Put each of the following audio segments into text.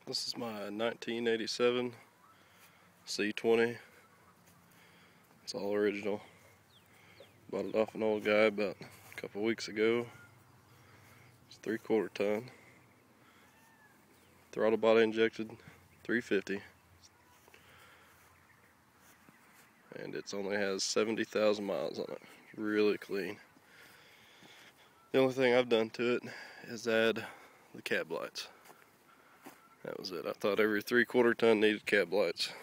This is my 1987 C20. It's all original. Bought it off an old guy about a couple weeks ago. It's 3/4 ton. Throttle body injected, 350. And it only has 70,000 miles on it. It's really clean. The only thing I've done to it is add the cab lights. That was it. I thought every 3/4 ton needed cab lights.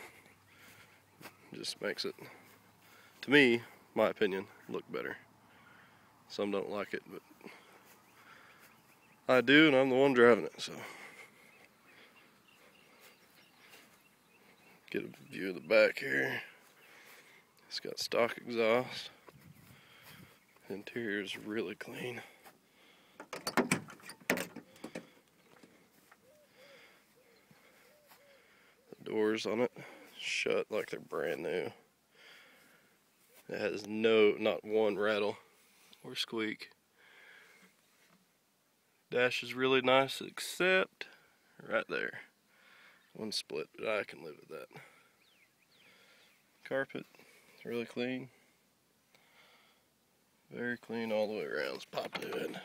Just makes it, to me, my opinion, look better. Some don't like it, but I do, and I'm the one driving it, so. Get a view of the back here. It's got stock exhaust. The interior is really clean. The doors on it shut like they're brand new. It has not one rattle or squeak. Dash is really nice, except right there. One split, but I can live with that. Carpet is really clean. Very clean all the way around. Let's pop new in.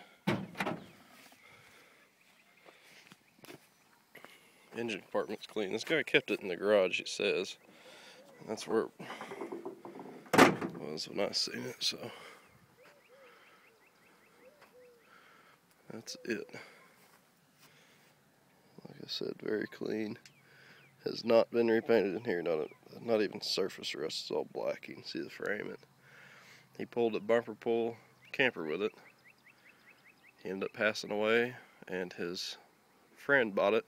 Engine compartment's clean. This guy kept it in the garage, it says. That's where it was when I seen it, so that's it. Like I said, very clean. Has not been repainted in here, not even surface rust. It's all black. You can see the frame. He pulled a bumper pull camper with it. He ended up passing away, and his friend bought it.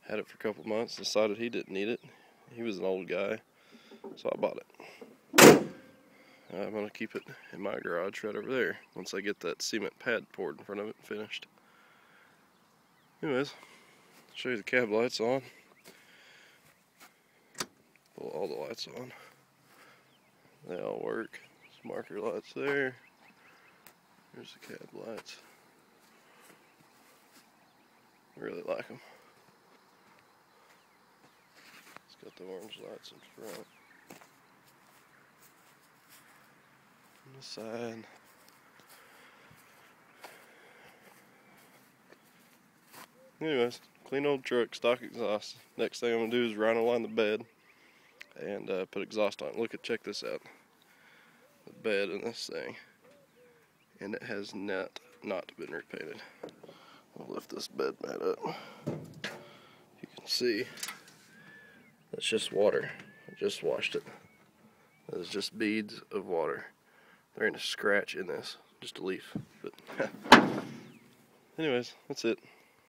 Had it for a couple months, decided he didn't need it. He was an old guy, so I bought it. I'm going to keep it in my garage right over there once I get that cement pad poured in front of it and finished. Anyways, I'll show you the cab lights on. Pull all the lights on. They all work. There's marker lights there. There's the cab lights. I really like them. It's got the orange lights in front. On the side. Anyways, clean old truck, stock exhaust. Next thing I'm going to do is rhino line the bed and put exhaust on it. Check this out. The bed in this thing. And it has not been repainted. I'll lift this bed mat up. You can see that's just water. I just washed it. That is just beads of water. There ain't a scratch in this, just a leaf. But anyways, that's it.